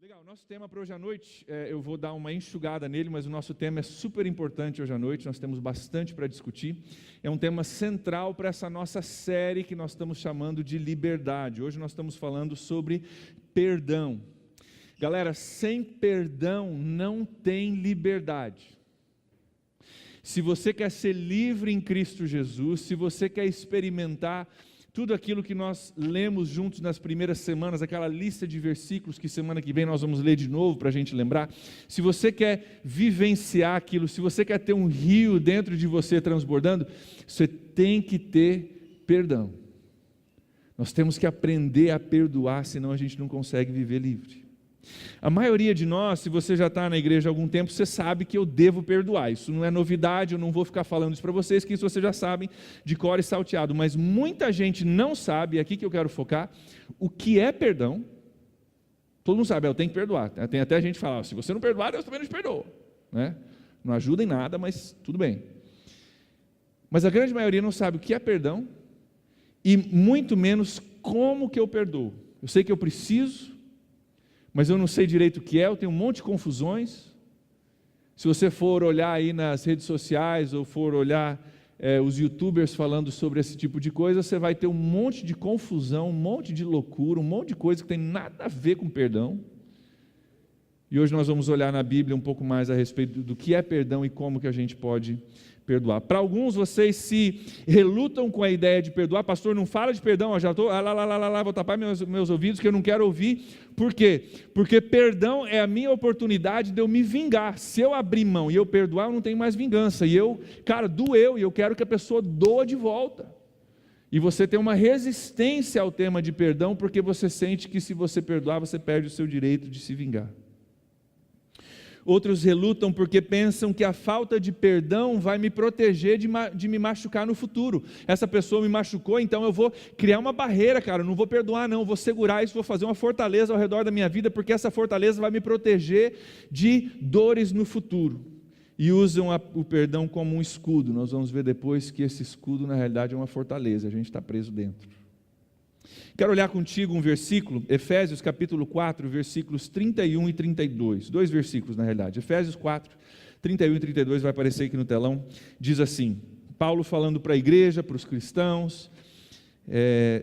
Legal, nosso tema para hoje à noite, eu vou dar uma enxugada nele, mas o nosso tema é super importante hoje à noite, nós temos bastante para discutir. É um tema central para essa nossa série que nós estamos chamando de liberdade. Hoje nós estamos falando sobre perdão. Galera, sem perdão não tem liberdade. Se você quer ser livre em Cristo Jesus, se você quer experimentar tudo aquilo que nós lemos juntos nas primeiras semanas, aquela lista de versículos que semana que vem nós vamos ler de novo para a gente lembrar, se você quer vivenciar aquilo, se você quer ter um rio dentro de você transbordando, você tem que ter perdão. Nós temos que aprender a perdoar, senão a gente não consegue viver livre. A maioria de nós, se você já está na igreja há algum tempo, você sabe que eu devo perdoar. Isso não é novidade, eu não vou ficar falando isso para vocês, que isso vocês já sabem de cor e salteado. Mas muita gente não sabe, é aqui que eu quero focar, o que é perdão. Todo mundo sabe, eu tenho que perdoar. Tem até gente que fala, se você não perdoar, Deus também não te perdoa. Né? Não ajuda em nada, mas tudo bem. Mas a grande maioria não sabe o que é perdão e muito menos como que eu perdoo. Eu sei que eu preciso, mas eu não sei direito o que é, eu tenho um monte de confusões. Se você for olhar aí nas redes sociais, ou for olhar os youtubers falando sobre esse tipo de coisa, você vai ter um monte de confusão, um monte de loucura, um monte de coisa que tem nada a ver com perdão. E hoje nós vamos olhar na Bíblia um pouco mais a respeito do que é perdão e como que a gente pode perdoar. Para alguns, vocês se relutam com a ideia de perdoar. Pastor, não fala de perdão, eu já estou, vou tapar meus ouvidos que eu não quero ouvir. Por quê? Porque perdão é a minha oportunidade de eu me vingar. Se eu abrir mão e eu perdoar, eu não tenho mais vingança. E doeu, e eu quero que a pessoa doa de volta. E você tem uma resistência ao tema de perdão, porque você sente que se você perdoar, você perde o seu direito de se vingar. Outros relutam porque pensam que a falta de perdão vai me proteger de me machucar no futuro. Essa pessoa me machucou, então eu vou criar uma barreira, cara, eu não vou perdoar não, eu vou segurar isso, vou fazer uma fortaleza ao redor da minha vida, porque essa fortaleza vai me proteger de dores no futuro. E usam o perdão como um escudo. Nós vamos ver depois que esse escudo na realidade é uma fortaleza, a gente está preso dentro. Quero olhar contigo um versículo, Efésios capítulo 4, versículos 31 e 32, dois versículos na realidade, Efésios 4, 31 e 32, vai aparecer aqui no telão, diz assim, Paulo falando para a igreja, para os cristãos,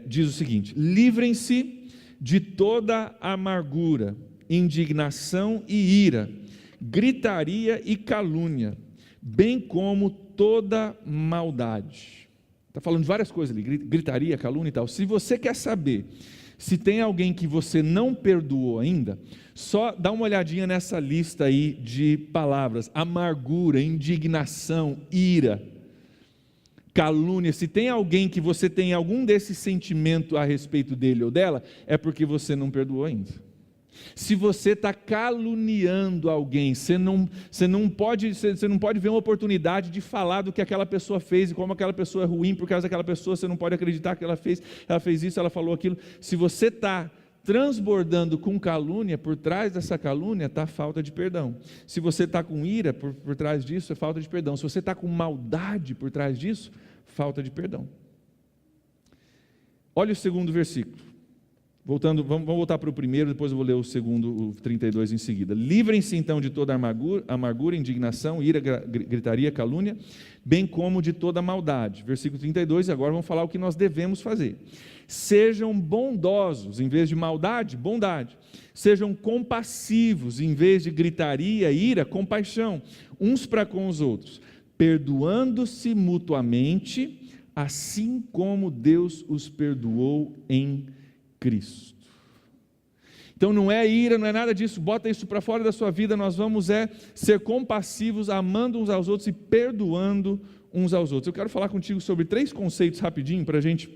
diz o seguinte, livrem-se de toda amargura, indignação e ira, gritaria e calúnia, bem como toda maldade. Está falando de várias coisas ali, gritaria, calúnia e tal. Se você quer saber se tem alguém que você não perdoou ainda, só dá uma olhadinha nessa lista aí de palavras, amargura, indignação, ira, calúnia. Se tem alguém que você tem algum desse sentimento a respeito dele ou dela, é porque você não perdoou ainda. Se você está caluniando alguém, você não pode ver uma oportunidade de falar do que aquela pessoa fez e como aquela pessoa é ruim por causa daquela pessoa, você não pode acreditar que ela fez isso, ela falou aquilo. Se você está transbordando com calúnia, por trás dessa calúnia está falta de perdão. Se você está com ira por trás disso, é falta de perdão. Se você está com maldade por trás disso, falta de perdão. Olha o segundo versículo. Vamos voltar para o primeiro, depois eu vou ler o segundo, o 32 em seguida. Livrem-se então de toda amargura, indignação, ira, gritaria, calúnia, bem como de toda maldade. Versículo 32, e agora vamos falar o que nós devemos fazer. Sejam bondosos, em vez de maldade, bondade. Sejam compassivos, em vez de gritaria, ira, compaixão, uns para com os outros, perdoando-se mutuamente, assim como Deus os perdoou em Cristo. Então não é ira, não é nada disso, bota isso para fora da sua vida, nós vamos ser compassivos, amando uns aos outros e perdoando uns aos outros. Eu quero falar contigo sobre 3 conceitos rapidinho, para a gente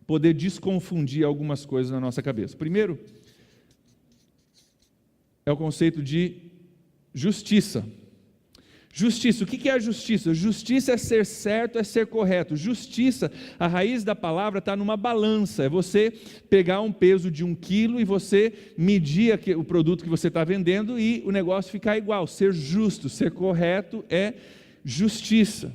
poder desconfundir algumas coisas na nossa cabeça. Primeiro, é o conceito de justiça. Justiça, o que é a justiça? Justiça é ser certo, é ser correto. Justiça, a raiz da palavra está numa balança, é você pegar um peso de 1 quilo e você medir o produto que você está vendendo e o negócio ficar igual. Ser justo, ser correto é justiça.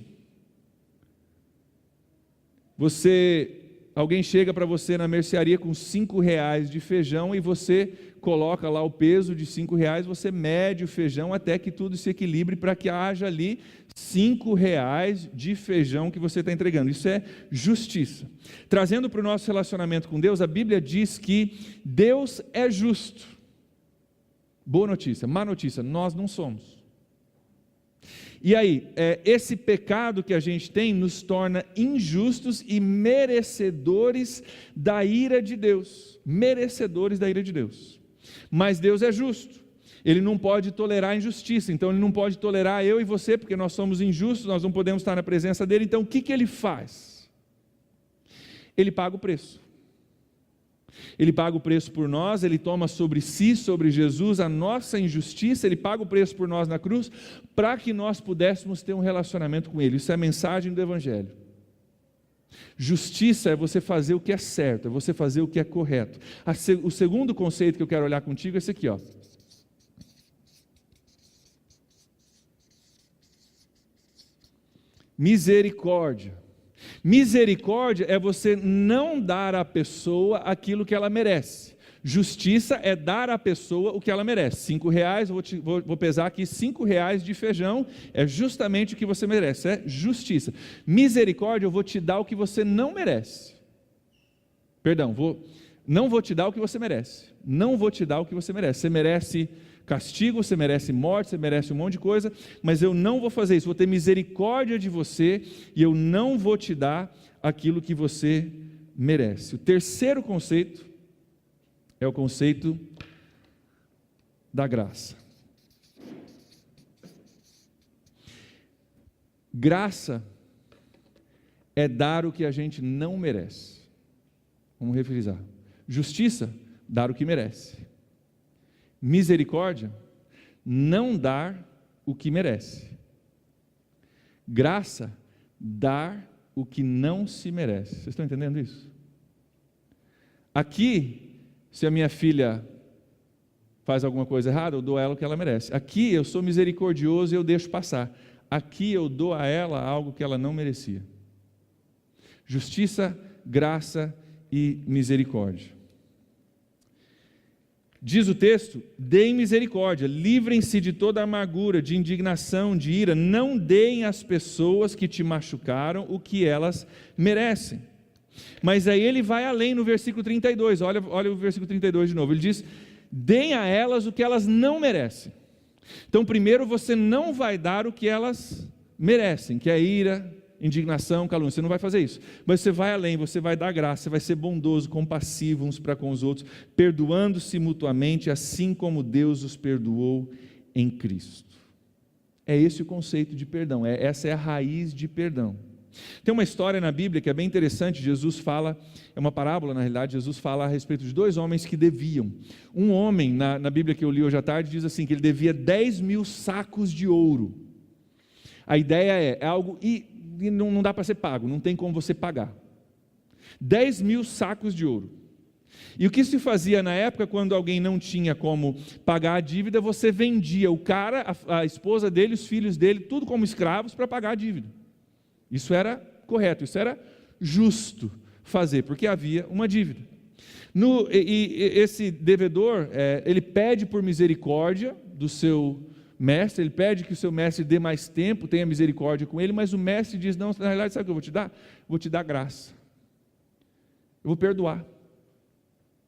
Alguém chega para você na mercearia com R$5 de feijão e você coloca lá o peso de R$5, você mede o feijão até que tudo se equilibre para que haja ali R$5 de feijão que você está entregando. Isso é justiça. Trazendo para o nosso relacionamento com Deus, a Bíblia diz que Deus é justo. Boa notícia. Má notícia, nós não somos. E aí, esse pecado que a gente tem nos torna injustos e merecedores da ira de Deus. Merecedores da ira de Deus. Mas Deus é justo. Ele não pode tolerar injustiça. Então Ele não pode tolerar eu e você, porque nós somos injustos, nós não podemos estar na presença dEle. Então o que Ele faz? Ele paga o preço. Ele paga o preço por nós, Ele toma sobre si, sobre Jesus, a nossa injustiça, Ele paga o preço por nós na cruz, para que nós pudéssemos ter um relacionamento com Ele. Isso é a mensagem do Evangelho. Justiça é você fazer o que é certo, é você fazer o que é correto. O segundo conceito que eu quero olhar contigo é esse aqui, ó. Misericórdia. Misericórdia é você não dar à pessoa aquilo que ela merece. Justiça é dar à pessoa o que ela merece. R$5, vou pesar aqui, R$5 de feijão é justamente o que você merece, é justiça. Misericórdia, eu vou te dar o que você não merece. Perdão, não vou te dar o que você merece. Não vou te dar o que você merece. Você merece castigo, você merece morte, você merece um monte de coisa, mas eu não vou fazer isso, vou ter misericórdia de você e eu não vou te dar aquilo que você merece. O terceiro conceito é o conceito da graça. Graça é dar o que a gente não merece. Vamos refrisar. Justiça, dar o que merece. Misericórdia, não dar o que merece. Graça, dar o que não se merece. Vocês estão entendendo isso? Aqui, se a minha filha faz alguma coisa errada, eu dou a ela o que ela merece. Aqui eu sou misericordioso e eu deixo passar. Aqui eu dou a ela algo que ela não merecia. Justiça, graça e misericórdia. Diz o texto, deem misericórdia, livrem-se de toda amargura, de indignação, de ira, não deem às pessoas que te machucaram o que elas merecem. Mas aí ele vai além no versículo 32, olha o versículo 32 de novo, ele diz, deem a elas o que elas não merecem. Então primeiro você não vai dar o que elas merecem, que é ira, indignação, calúnia, você não vai fazer isso, mas você vai além, você vai dar graça, você vai ser bondoso, compassivo uns para com os outros, perdoando-se mutuamente, assim como Deus os perdoou em Cristo. É esse o conceito de perdão, essa é a raiz de perdão. Tem uma história na Bíblia que é bem interessante, Jesus fala, é uma parábola na realidade, Jesus fala a respeito de dois homens que deviam. Um homem, na Bíblia que eu li hoje à tarde, diz assim, que ele devia 10.000 sacos de ouro. A ideia é algo... e não dá para ser pago, não tem como você pagar. 10.000 sacos de ouro. E o que se fazia na época, quando alguém não tinha como pagar a dívida, você vendia o cara, a esposa dele, os filhos dele, tudo como escravos para pagar a dívida. Isso era correto, isso era justo fazer, porque havia uma dívida. Esse devedor, ele pede por misericórdia do seu mestre, ele pede que o seu mestre dê mais tempo, tenha misericórdia com ele, mas o mestre diz, não, na realidade sabe o que eu vou te dar? Vou te dar graça, eu vou perdoar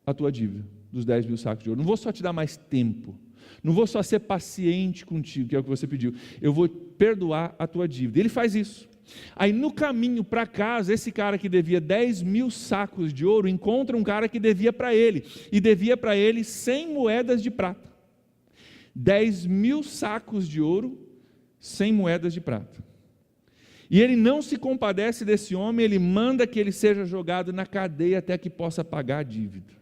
a tua dívida dos 10.000 sacos de ouro, não vou só te dar mais tempo, não vou só ser paciente contigo, que é o que você pediu, eu vou perdoar a tua dívida. Ele faz isso. Aí no caminho para casa, esse cara que devia 10.000 sacos de ouro, encontra um cara que devia para ele, e devia para ele 100 moedas de prata. 10.000 sacos de ouro, 100 moedas de prata. E ele não se compadece desse homem, ele manda que ele seja jogado na cadeia até que possa pagar a dívida.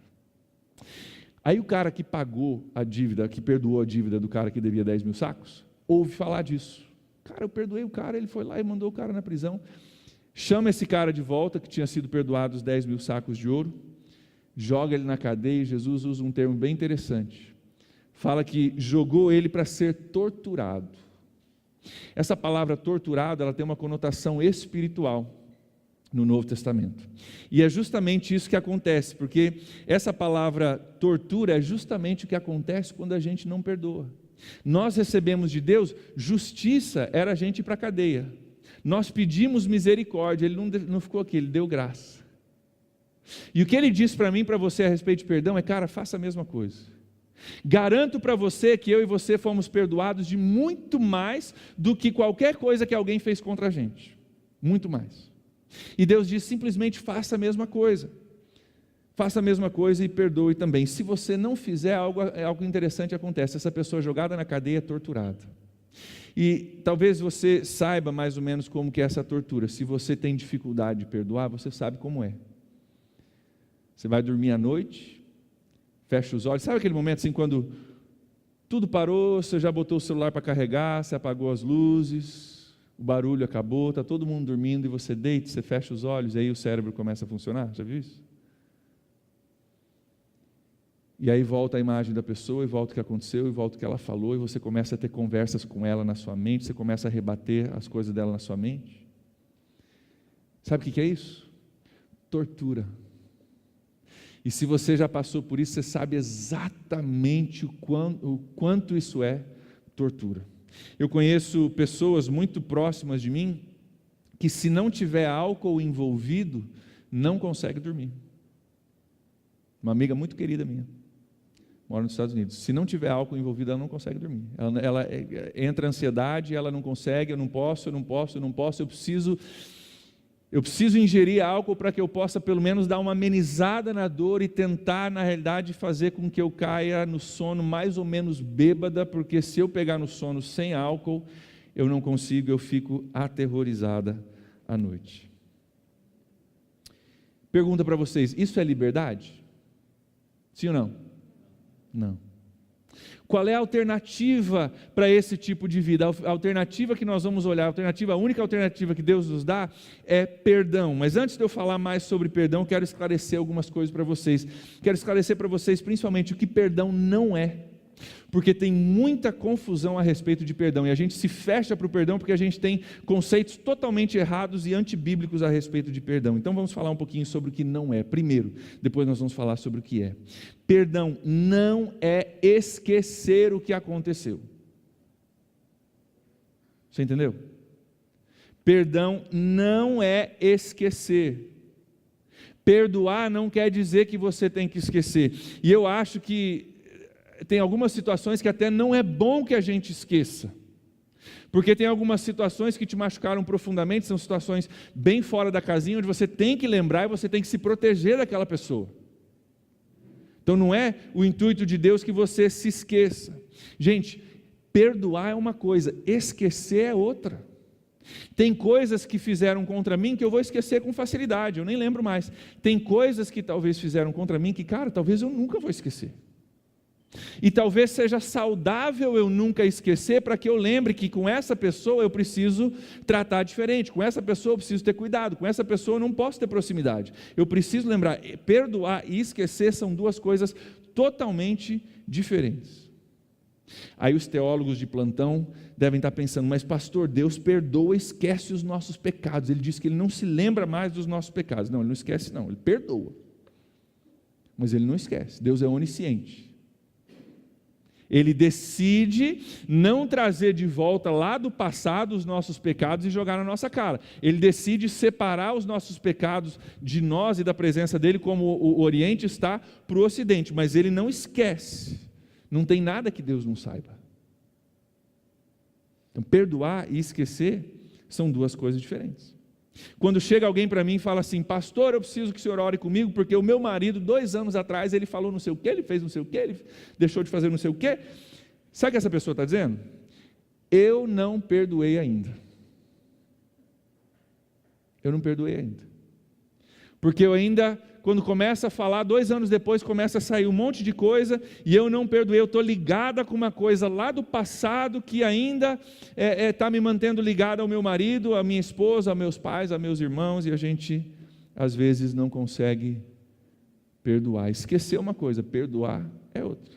Aí o cara que pagou a dívida, que perdoou a dívida do cara que devia 10.000 sacos, ouve falar disso. Cara, eu perdoei o cara, ele foi lá e mandou o cara na prisão. Chama esse cara de volta, que tinha sido perdoado os 10.000 sacos de ouro, joga ele na cadeia, e Jesus usa um termo bem interessante. Fala que jogou ele para ser torturado. Essa palavra torturado, ela tem uma conotação espiritual. no Novo Testamento. E é justamente isso que acontece, porque essa palavra tortura é justamente o que acontece quando a gente não perdoa. Nós recebemos de Deus, justiça era a gente ir para a cadeia. Nós pedimos misericórdia, Ele não ficou aqui, Ele deu graça. E o que Ele diz para mim e para você a respeito de perdão é, cara, faça a mesma coisa. Garanto para você que eu e você fomos perdoados de muito mais do que qualquer coisa que alguém fez contra a gente. Muito mais. E Deus diz simplesmente faça a mesma coisa. Faça a mesma coisa e perdoe também. Se você não fizer, algo interessante acontece. Essa pessoa é jogada na cadeia é torturada. E talvez você saiba mais ou menos como que é essa tortura. Se você tem dificuldade de perdoar, você sabe como é. Você vai dormir à noite, fecha os olhos. Sabe aquele momento assim quando tudo parou, você já botou o celular para carregar, você apagou as luzes, o barulho acabou, está todo mundo dormindo e você deita, você fecha os olhos e aí o cérebro começa a funcionar? Já viu isso? E aí volta a imagem da pessoa, e volta o que aconteceu, e volta o que ela falou, e você começa a ter conversas com ela na sua mente, você começa a rebater as coisas dela na sua mente. Sabe o que é isso? Tortura. E se você já passou por isso, você sabe exatamente o quanto isso é tortura. Eu conheço pessoas muito próximas de mim, que se não tiver álcool envolvido, não consegue dormir. Uma amiga muito querida minha, mora nos Estados Unidos. Se não tiver álcool envolvido, ela não consegue dormir. Ela entra em ansiedade, ela não consegue, eu não posso, eu preciso ingerir álcool para que eu possa pelo menos dar uma amenizada na dor e tentar, na realidade, fazer com que eu caia no sono mais ou menos bêbada, porque se eu pegar no sono sem álcool, eu não consigo, eu fico aterrorizada à noite. Pergunta para vocês, isso é liberdade? Sim ou não? Não. Qual é a alternativa para esse tipo de vida? A alternativa que nós vamos olhar, a única alternativa que Deus nos dá é perdão. Mas antes de eu falar mais sobre perdão, quero esclarecer algumas coisas para vocês. Quero esclarecer para vocês principalmente o que perdão não é. Porque tem muita confusão a respeito de perdão, e a gente se fecha para o perdão porque a gente tem conceitos totalmente errados e antibíblicos a respeito de perdão. Então vamos falar um pouquinho sobre o que não é primeiro, depois nós vamos falar sobre o que é. Perdão não é esquecer o que aconteceu. Você entendeu? Perdão não é esquecer. Perdoar não quer dizer que você tem que esquecer. E eu acho que tem algumas situações que até não é bom que a gente esqueça, porque tem algumas situações que te machucaram profundamente, são situações bem fora da casinha, onde você tem que lembrar e você tem que se proteger daquela pessoa. Então não é o intuito de Deus que você se esqueça. Gente, perdoar é uma coisa, esquecer é outra. Tem coisas que fizeram contra mim que eu vou esquecer com facilidade, eu nem lembro mais. Tem coisas que talvez fizeram contra mim que, cara, talvez eu nunca vou esquecer. E talvez seja saudável eu nunca esquecer, para que eu lembre que com essa pessoa eu preciso tratar diferente, com essa pessoa eu preciso ter cuidado, com essa pessoa eu não posso ter proximidade. Eu preciso lembrar, perdoar e esquecer são duas coisas totalmente diferentes. Aí os teólogos de plantão devem estar pensando, mas pastor, Deus perdoa e esquece os nossos pecados. Ele diz que Ele não se lembra mais dos nossos pecados. Não, Ele não esquece não, Ele perdoa. Mas Ele não esquece, Deus é onisciente. Ele decide não trazer de volta lá do passado os nossos pecados e jogar na nossa cara. Ele decide separar os nossos pecados de nós e da presença dEle, como o Oriente está para o Ocidente, mas Ele não esquece. Não tem nada que Deus não saiba. Então, perdoar e esquecer são duas coisas diferentes. Quando chega alguém para mim e fala assim, pastor, eu preciso que o senhor ore comigo, porque o meu marido, 2 anos atrás, ele falou não sei o que, ele fez não sei o que, ele deixou de fazer não sei o que. Sabe o que essa pessoa está dizendo? Eu não perdoei ainda. Eu não perdoei ainda. Porque eu ainda, quando começa a falar, 2 anos depois começa a sair um monte de coisa, e eu não perdoei, eu estou ligada com uma coisa lá do passado, que ainda está me mantendo ligada ao meu marido, à minha esposa, aos meus pais, aos meus irmãos, e a gente às vezes não consegue perdoar. Esquecer uma coisa, perdoar é outra.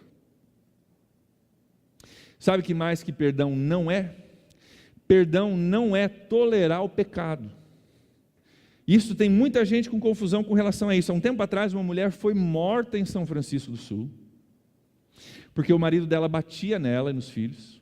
Sabe o que mais que perdão não é? Perdão não é tolerar o pecado. Isso tem muita gente com confusão com relação a isso. Há um tempo atrás, uma mulher foi morta em São Francisco do Sul, porque o marido dela batia nela e nos filhos.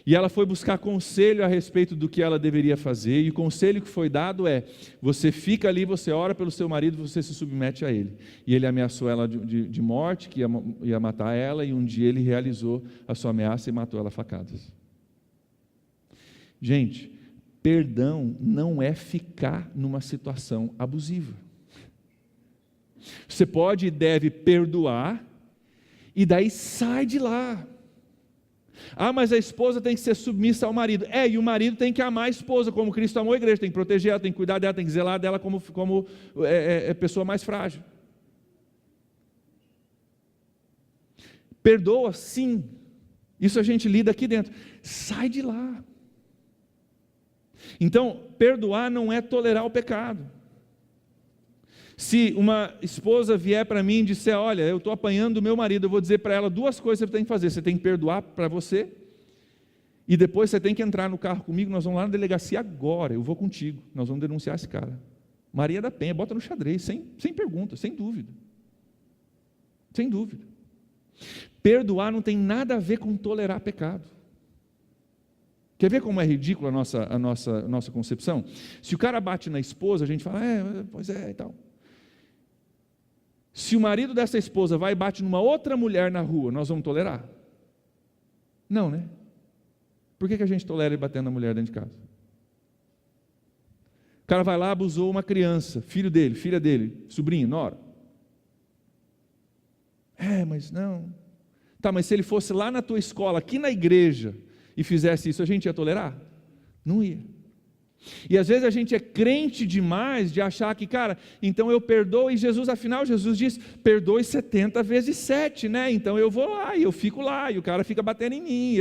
E ela foi buscar conselho a respeito do que ela deveria fazer, e o conselho que foi dado é: você fica ali, você ora pelo seu marido, você se submete a ele. E ele ameaçou ela de morte, que ia matar ela, e um dia ele realizou a sua ameaça e matou ela a facadas. Gente, perdão não é ficar numa situação abusiva. Você pode e deve perdoar, e daí sai de lá. Ah, mas a esposa tem que ser submissa ao marido. E o marido tem que amar a esposa como Cristo amou a igreja, tem que proteger ela, tem que cuidar dela, tem que zelar dela como pessoa mais frágil. Perdoa, sim. Isso a gente lida aqui dentro. Sai de lá. Então, perdoar não é tolerar o pecado. Se uma esposa vier para mim e disser: olha, eu estou apanhando do meu marido, eu vou dizer para ela duas coisas que você tem que fazer. Você tem que perdoar para você, e depois você tem que entrar no carro comigo, nós vamos lá na delegacia agora, eu vou contigo, nós vamos denunciar esse cara. Maria da Penha, bota no xadrez, sem pergunta, sem dúvida. Sem dúvida. Perdoar não tem nada a ver com tolerar pecado. Quer ver como é ridícula a nossa concepção? Se o cara bate na esposa, a gente fala: pois é e tal. Se o marido dessa esposa vai e bate numa outra mulher na rua, nós vamos tolerar? Não, né? Por que a gente tolera ele batendo na mulher dentro de casa? O cara vai lá, abusou uma criança, filho dele, filha dele, sobrinho, nora. Mas não. Tá, mas se ele fosse lá na tua escola, aqui na igreja, e fizesse isso, a gente ia tolerar? Não ia. E às vezes a gente é crente demais de achar que, cara, então eu perdoo, e Jesus diz: perdoe 70 vezes 7, né? Então eu vou lá, e eu fico lá, e o cara fica batendo em mim,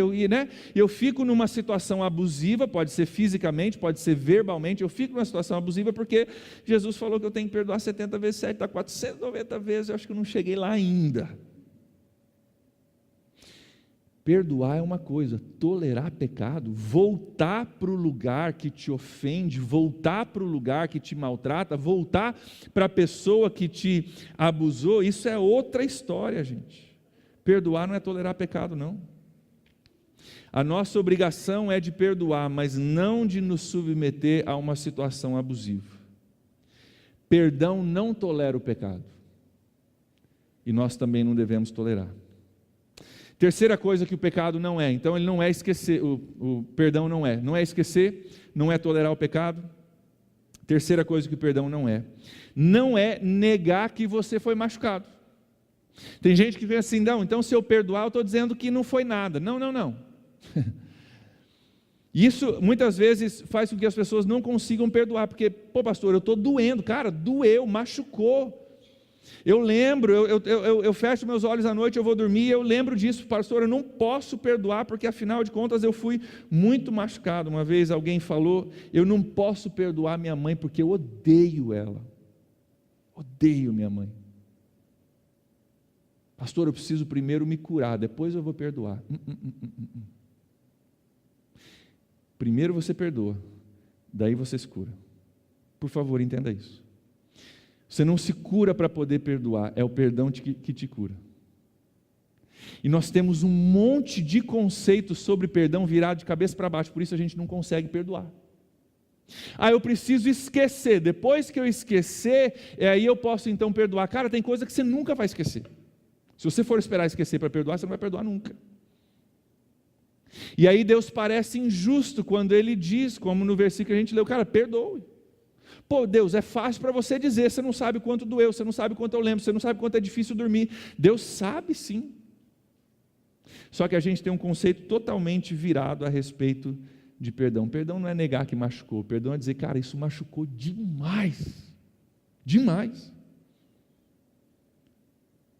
eu fico numa situação abusiva, pode ser fisicamente, pode ser verbalmente, eu fico numa situação abusiva porque Jesus falou que eu tenho que perdoar 70 vezes 7, está 490 vezes, eu acho que eu não cheguei lá ainda. Perdoar é uma coisa, tolerar pecado, voltar para o lugar que te ofende, voltar para o lugar que te maltrata, voltar para a pessoa que te abusou, isso é outra história, gente. Perdoar não é tolerar pecado, não. A nossa obrigação é de perdoar, mas não de nos submeter a uma situação abusiva. Perdão não tolera o pecado, e nós também não devemos tolerar. Terceira coisa que o pecado não é, então ele não é esquecer, o perdão não é esquecer, não é tolerar o pecado. Terceira coisa que o perdão não é negar que você foi machucado. Tem gente que vê assim: não, então se eu perdoar eu estou dizendo que não foi nada. Não. Isso muitas vezes faz com que as pessoas não consigam perdoar, porque, pastor, eu estou doendo, cara, doeu, machucou. Eu lembro, eu fecho meus olhos à noite, eu vou dormir, eu lembro disso, pastor, eu não posso perdoar, porque afinal de contas eu fui muito machucado. Uma vez alguém falou: eu não posso perdoar minha mãe, porque eu odeio ela, odeio minha mãe. Pastor, eu preciso primeiro me curar, depois eu vou perdoar. Primeiro você perdoa, daí você se cura. Por favor, entenda isso. Você não se cura para poder perdoar, é o perdão que te cura. E nós temos um monte de conceitos sobre perdão virado de cabeça para baixo, por isso a gente não consegue perdoar. Eu preciso esquecer, depois que eu esquecer, aí eu posso então perdoar. Cara, tem coisa que você nunca vai esquecer. Se você for esperar esquecer para perdoar, você não vai perdoar nunca. E aí Deus parece injusto quando Ele diz, como no versículo que a gente leu: cara, perdoe. Deus, é fácil para você dizer, você não sabe quanto doeu, você não sabe quanto eu lembro, você não sabe quanto é difícil dormir. Deus sabe sim. Só que a gente tem um conceito totalmente virado a respeito de perdão. Perdão não é negar que machucou, perdão é dizer: cara, isso machucou demais, demais.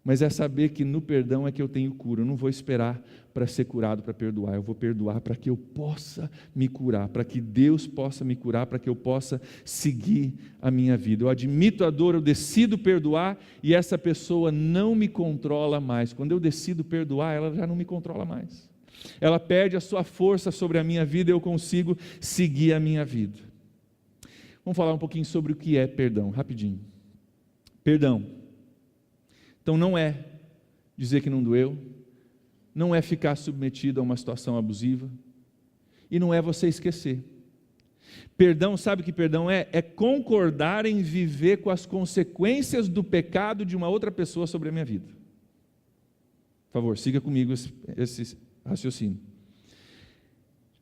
Mas é saber que no perdão é que eu tenho cura. Eu não vou esperar para ser curado para perdoar, eu vou perdoar para que eu possa me curar, para que Deus possa me curar, para que eu possa seguir a minha vida. Eu admito a dor, eu decido perdoar, e essa pessoa não me controla mais. Quando eu decido perdoar, ela já não me controla mais. Ela perde a sua força sobre a minha vida, e eu consigo seguir a minha vida. Vamos falar um pouquinho sobre o que é perdão, rapidinho. Perdão. Então não é dizer que não doeu, não é ficar submetido a uma situação abusiva, e não é você esquecer. Perdão, sabe o que perdão é? É concordar em viver com as consequências do pecado de uma outra pessoa sobre a minha vida. Por favor, siga comigo esse raciocínio.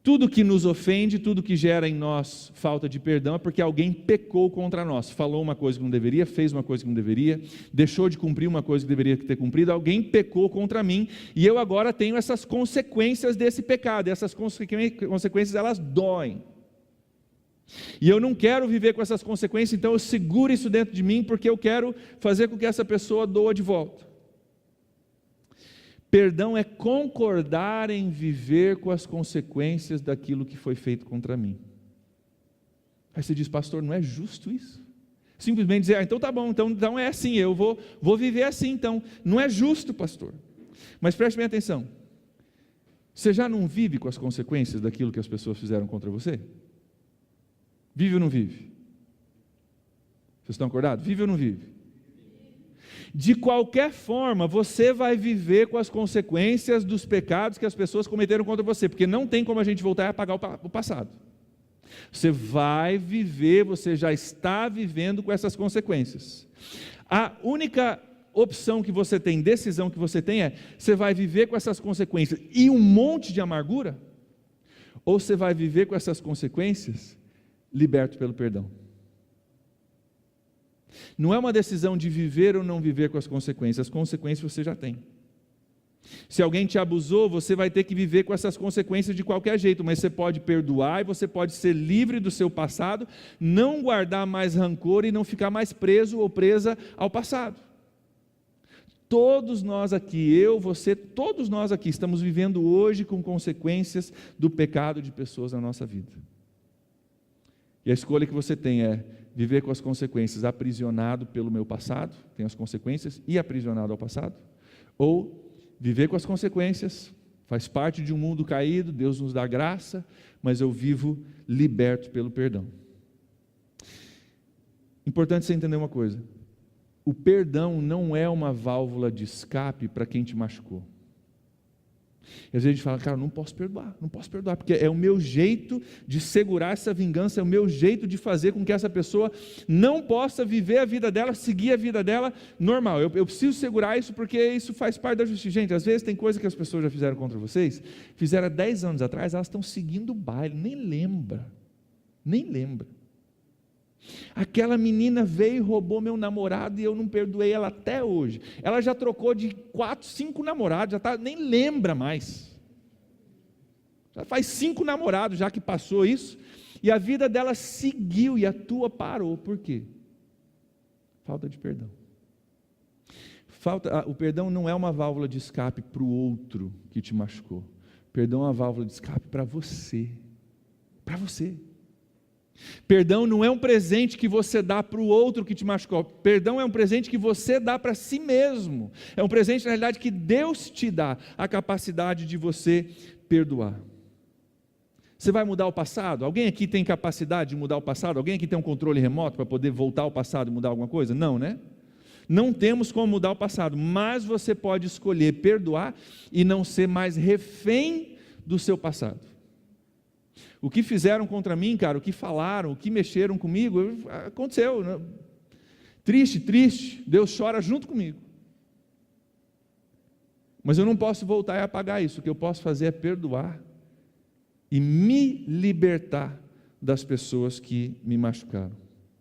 Tudo que nos ofende, tudo que gera em nós falta de perdão é porque alguém pecou contra nós, falou uma coisa que não deveria, fez uma coisa que não deveria, deixou de cumprir uma coisa que deveria ter cumprido, alguém pecou contra mim, e eu agora tenho essas consequências desse pecado, e essas consequências elas doem, e eu não quero viver com essas consequências, então eu seguro isso dentro de mim, porque eu quero fazer com que essa pessoa doa de volta. Perdão é concordar em viver com as consequências daquilo que foi feito contra mim. Aí você diz, pastor, não é justo isso? Simplesmente dizer, então tá bom, então é assim, eu vou viver assim, então. Não é justo, pastor. Mas preste bem atenção. Você já não vive com as consequências daquilo que as pessoas fizeram contra você? Vive ou não vive? Vocês estão acordados? Vive ou não vive? De qualquer forma, você vai viver com as consequências dos pecados que as pessoas cometeram contra você, porque não tem como a gente voltar e apagar o passado. Você vai viver, você já está vivendo com essas consequências. A única opção que você tem, decisão que você tem é, você vai viver com essas consequências e um monte de amargura, ou você vai viver com essas consequências liberto pelo perdão. Não é uma decisão de viver ou não viver com as consequências você já tem. Se alguém te abusou, você vai ter que viver com essas consequências de qualquer jeito, mas você pode perdoar e você pode ser livre do seu passado, não guardar mais rancor e não ficar mais preso ou presa ao passado. Todos nós aqui, eu, você, todos nós aqui estamos vivendo hoje com consequências do pecado de pessoas na nossa vida. E a escolha que você tem é viver com as consequências aprisionado pelo meu passado, tem as consequências, e aprisionado ao passado, ou viver com as consequências, faz parte de um mundo caído, Deus nos dá graça, mas eu vivo liberto pelo perdão. Importante você entender uma coisa, o perdão não é uma válvula de escape para quem te machucou. E às vezes a gente fala, cara, não posso perdoar, porque é o meu jeito de segurar essa vingança, é o meu jeito de fazer com que essa pessoa não possa viver a vida dela, seguir a vida dela normal, eu preciso segurar isso porque isso faz parte da justiça. Gente, às vezes tem coisa que as pessoas já fizeram contra vocês, fizeram há 10 anos atrás, elas estão seguindo o baile, nem lembra. Aquela menina veio e roubou meu namorado e eu não perdoei ela até hoje. Ela já trocou de 4, 5 namorados, nem lembra mais. Já faz 5 namorados já que passou isso, e a vida dela seguiu e a tua parou. Por quê? Falta de perdão. O perdão não é uma válvula de escape para o outro que te machucou. O perdão é uma válvula de escape para você. Para você. Perdão não é um presente que você dá para o outro que te machucou. Perdão é um presente que você dá para si mesmo. É um presente, na realidade, que Deus te dá a capacidade de você perdoar. Você vai mudar o passado? Alguém aqui tem capacidade de mudar o passado? Alguém aqui tem um controle remoto para poder voltar ao passado e mudar alguma coisa? Não, né? Não temos como mudar o passado, mas você pode escolher perdoar e não ser mais refém do seu passado. O que fizeram contra mim, cara, o que falaram, o que mexeram comigo, aconteceu. Triste, Deus chora junto comigo. Mas eu não posso voltar e apagar isso, o que eu posso fazer é perdoar e me libertar das pessoas que me machucaram.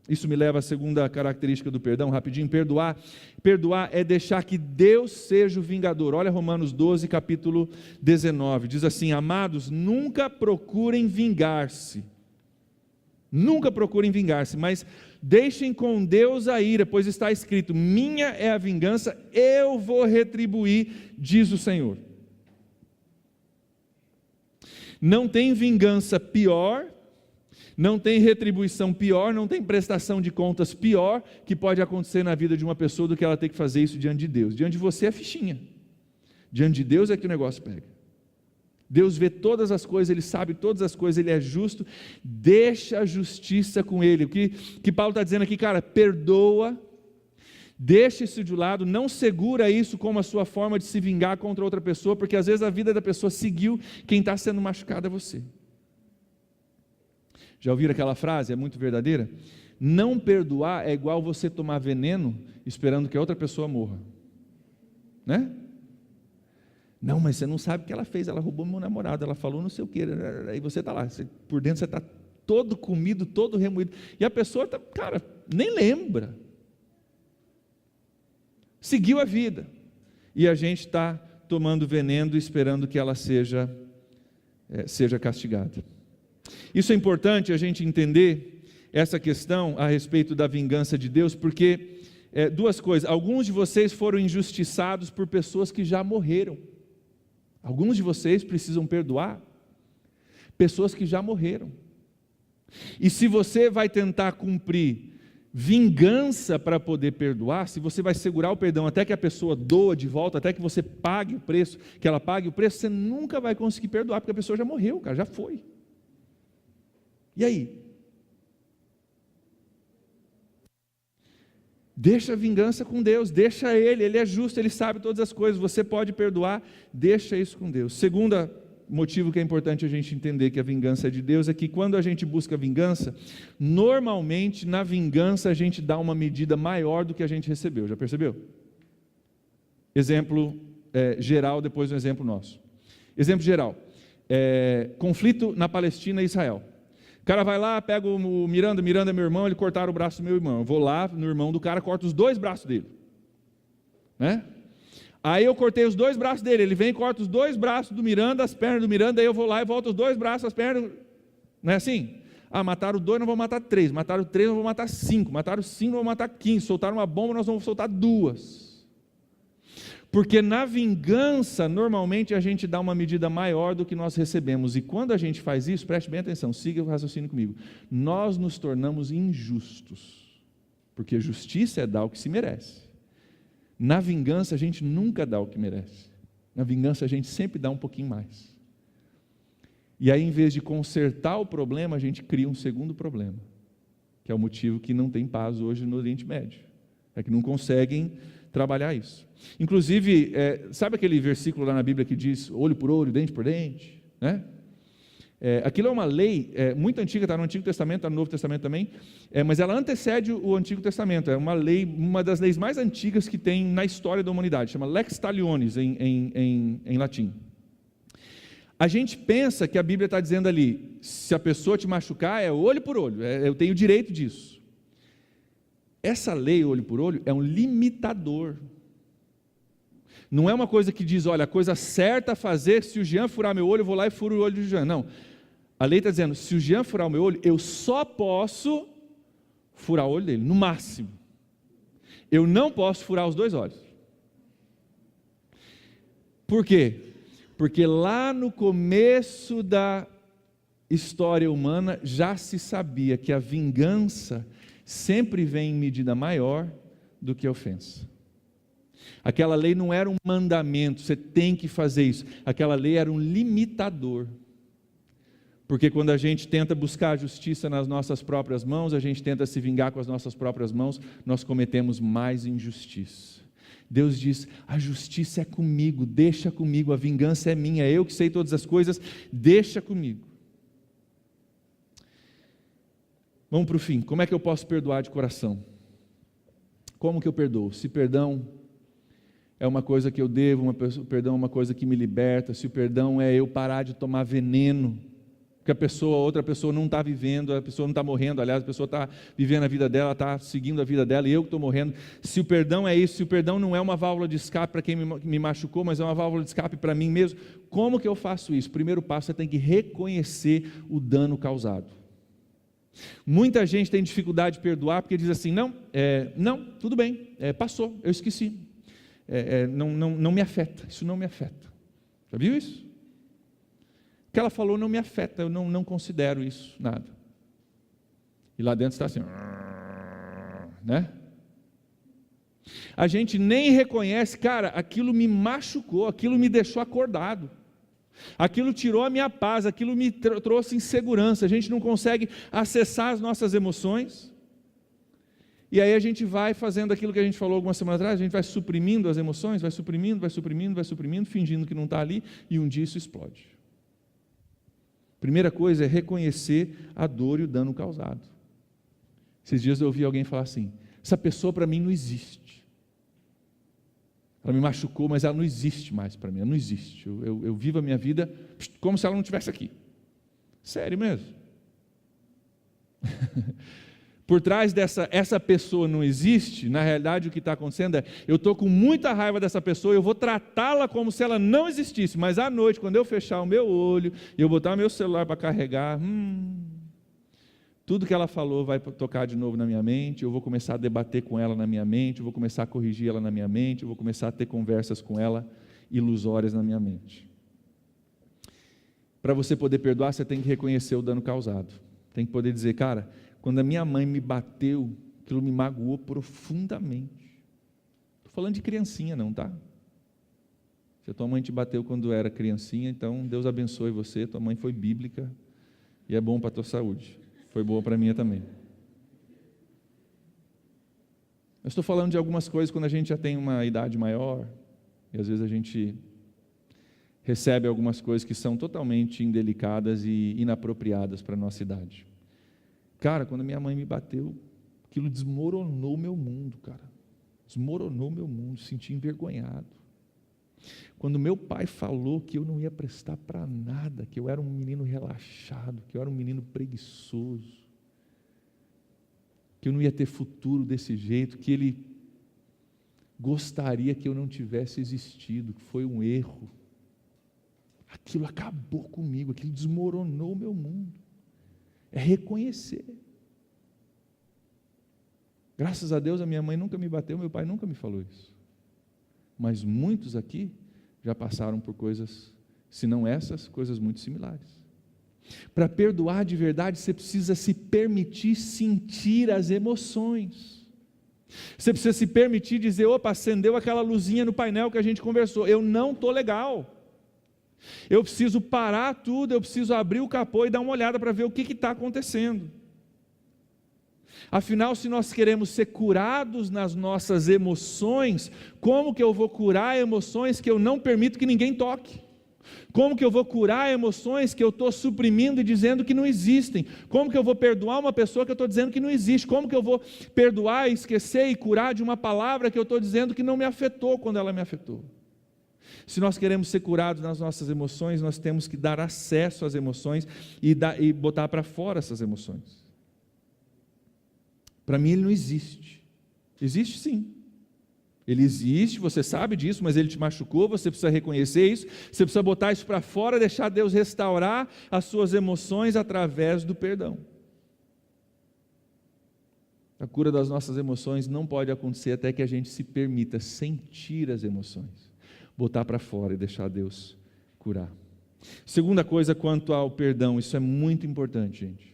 Isso me leva à segunda característica do perdão, rapidinho. Perdoar é deixar que Deus seja o vingador. Olha Romanos 12, capítulo 19, diz assim: amados, nunca procurem vingar-se, mas deixem com Deus a ira, pois está escrito, minha é a vingança, eu vou retribuir, diz o Senhor. Não tem vingança pior, não tem retribuição pior, não tem prestação de contas pior que pode acontecer na vida de uma pessoa do que ela ter que fazer isso diante de Deus. Diante de você é fichinha, diante de Deus é que o negócio pega. Deus vê todas as coisas, Ele sabe todas as coisas, Ele é justo. Deixa a justiça com Ele. O que Paulo está dizendo aqui, cara, perdoa, deixa isso de lado, não segura isso como a sua forma de se vingar contra outra pessoa, porque às vezes a vida da pessoa seguiu, quem está sendo machucado é você. Já ouviram aquela frase? É muito verdadeira. Não perdoar é igual você tomar veneno esperando que a outra pessoa morra, né? Não, mas você não sabe o que ela fez, ela roubou meu namorado, ela falou não sei o que, aí você está lá, por dentro você está todo comido, todo remoído, e a pessoa está, cara, nem lembra, seguiu a vida, e a gente está tomando veneno, esperando que ela seja castigada. Isso é importante a gente entender, essa questão a respeito da vingança de Deus, porque duas coisas, alguns de vocês foram injustiçados por pessoas que já morreram. Alguns de vocês precisam perdoar pessoas que já morreram. E se você vai tentar cumprir vingança para poder perdoar, se você vai segurar o perdão até que a pessoa doa de volta, até que você pague o preço, que ela pague o preço, você nunca vai conseguir perdoar, porque a pessoa já morreu, cara, já foi. E aí? Deixa a vingança com Deus, deixa Ele é justo, Ele sabe todas as coisas, você pode perdoar, deixa isso com Deus. Segundo motivo que é importante a gente entender que a vingança é de Deus, é que quando a gente busca vingança, normalmente na vingança a gente dá uma medida maior do que a gente recebeu, já percebeu? Exemplo geral, depois um exemplo nosso. Exemplo geral, conflito na Palestina e Israel. O cara vai lá, pega o Miranda é meu irmão, ele cortaram o braço do meu irmão. Eu vou lá no irmão do cara, corto os 2 braços dele. Né? Aí eu cortei os 2 braços dele, ele vem e corta os 2 braços do Miranda, as pernas do Miranda, aí eu vou lá e volto os 2 braços, as pernas. Não é assim? Mataram 2, não vou matar 3. Mataram 3, não vou matar 5. Mataram 5, não vou matar 15. Soltaram uma bomba, nós vamos soltar 2. Porque na vingança, normalmente a gente dá uma medida maior do que nós recebemos. E quando a gente faz isso, preste bem atenção, siga o raciocínio comigo. Nós nos tornamos injustos. Porque justiça é dar o que se merece. Na vingança a gente nunca dá o que merece. Na vingança a gente sempre dá um pouquinho mais. E aí, em vez de consertar o problema, a gente cria um segundo problema. Que é o motivo que não tem paz hoje no Oriente Médio. É que não conseguem trabalhar isso. Inclusive, sabe aquele versículo lá na Bíblia que diz olho por olho, dente por dente? Né? Aquilo é uma lei muito antiga, está no Antigo Testamento, está no Novo Testamento também, mas ela antecede o Antigo Testamento, é uma lei, uma das leis mais antigas que tem na história da humanidade, chama Lex Talionis em latim. A gente pensa que a Bíblia está dizendo ali, se a pessoa te machucar, é olho por olho, eu tenho direito disso. Essa lei, olho por olho, é um limitador. Não é uma coisa que diz, olha, a coisa certa a fazer, se o Jean furar meu olho, eu vou lá e furo o olho do Jean. Não. A lei está dizendo, se o Jean furar o meu olho, eu só posso furar o olho dele, no máximo. Eu não posso furar os 2 olhos. Por quê? Porque lá no começo da história humana, já se sabia que a vingança sempre vem em medida maior do que a ofensa. Aquela lei não era um mandamento, você tem que fazer isso. Aquela lei era um limitador. Porque quando a gente tenta buscar a justiça nas nossas próprias mãos, a gente tenta se vingar com as nossas próprias mãos, nós cometemos mais injustiça. Deus diz, a justiça é comigo, deixa comigo, a vingança é minha, eu que sei todas as coisas, deixa comigo. Vamos para o fim, como é que eu posso perdoar de coração? Como que eu perdoo? Se perdão é uma coisa que eu devo, perdão é uma coisa que me liberta, se o perdão é eu parar de tomar veneno, porque outra pessoa não está vivendo, a pessoa não está morrendo, aliás, a pessoa está vivendo a vida dela, está seguindo a vida dela, e eu que estou morrendo. Se o perdão é isso, se o perdão não é uma válvula de escape para quem me machucou, mas é uma válvula de escape para mim mesmo, como que eu faço isso? O primeiro passo, você tem que reconhecer o dano causado. Muita gente tem dificuldade de perdoar, porque diz assim, não, tudo bem, passou, eu esqueci, não me afeta, isso não me afeta. Já viu isso? O que ela falou não me afeta, eu não considero isso nada. E lá dentro está assim, né? A gente nem reconhece, cara, aquilo me machucou, aquilo me deixou acordado. Aquilo tirou a minha paz, aquilo me trouxe insegurança. A gente não consegue acessar as nossas emoções. E aí a gente vai fazendo aquilo que a gente falou algumas semanas atrás, a gente vai suprimindo as emoções, vai suprimindo, fingindo que não está ali, e um dia isso explode. Primeira coisa é reconhecer a dor e o dano causado. Esses dias eu ouvi alguém falar assim: essa pessoa para mim não existe. Ela me machucou, mas ela não existe mais para mim, ela não existe. Eu vivo a minha vida como se ela não estivesse aqui. Sério mesmo? Por trás essa pessoa não existe, na realidade o que está acontecendo é, eu estou com muita raiva dessa pessoa, eu vou tratá-la como se ela não existisse, mas à noite, quando eu fechar o meu olho, e eu botar o meu celular para carregar, tudo que ela falou vai tocar de novo na minha mente, eu vou começar a debater com ela na minha mente, eu vou começar a corrigir ela na minha mente, eu vou começar a ter conversas com ela ilusórias na minha mente. Para você poder perdoar, você tem que reconhecer o dano causado, tem que poder dizer, cara, quando a minha mãe me bateu, aquilo me magoou profundamente. Estou falando de criancinha não, tá? Se a tua mãe te bateu quando era criancinha, então Deus abençoe você, tua mãe foi bíblica e é bom para a tua saúde. Foi boa para a minha também. Eu estou falando de algumas coisas quando a gente já tem uma idade maior, e às vezes a gente recebe algumas coisas que são totalmente indelicadas e inapropriadas para a nossa idade. Cara, quando minha mãe me bateu, aquilo desmoronou meu mundo, cara. Desmoronou meu mundo, senti envergonhado. Quando meu pai falou que eu não ia prestar para nada, que eu era um menino relaxado, que eu era um menino preguiçoso, que eu não ia ter futuro desse jeito, que ele gostaria que eu não tivesse existido, que foi um erro. Aquilo acabou comigo, aquilo desmoronou meu mundo. É reconhecer. Graças a Deus a minha mãe nunca me bateu, meu pai nunca me falou isso. Mas muitos aqui já passaram por coisas, se não essas, coisas muito similares. Para perdoar de verdade, você precisa se permitir sentir as emoções. Você precisa se permitir dizer, opa, acendeu aquela luzinha no painel que a gente conversou, eu não estou legal. Eu preciso parar tudo, eu preciso abrir o capô e dar uma olhada para ver o que está acontecendo. Afinal, se nós queremos ser curados nas nossas emoções, como que eu vou curar emoções que eu não permito que ninguém toque? Como que eu vou curar emoções que eu estou suprimindo e dizendo que não existem? Como que eu vou perdoar uma pessoa que eu estou dizendo que não existe? Como que eu vou perdoar, esquecer e curar de uma palavra que eu estou dizendo que não me afetou quando ela me afetou? Se nós queremos ser curados nas nossas emoções, nós temos que dar acesso às emoções e botar para fora essas emoções. Para mim ele não existe. Existe sim. Ele existe, você sabe disso, mas ele te machucou, você precisa reconhecer isso, você precisa botar isso para fora, deixar Deus restaurar as suas emoções através do perdão. A cura das nossas emoções não pode acontecer até que a gente se permita sentir as emoções. Botar para fora e deixar Deus curar. Segunda coisa quanto ao perdão, isso é muito importante, gente.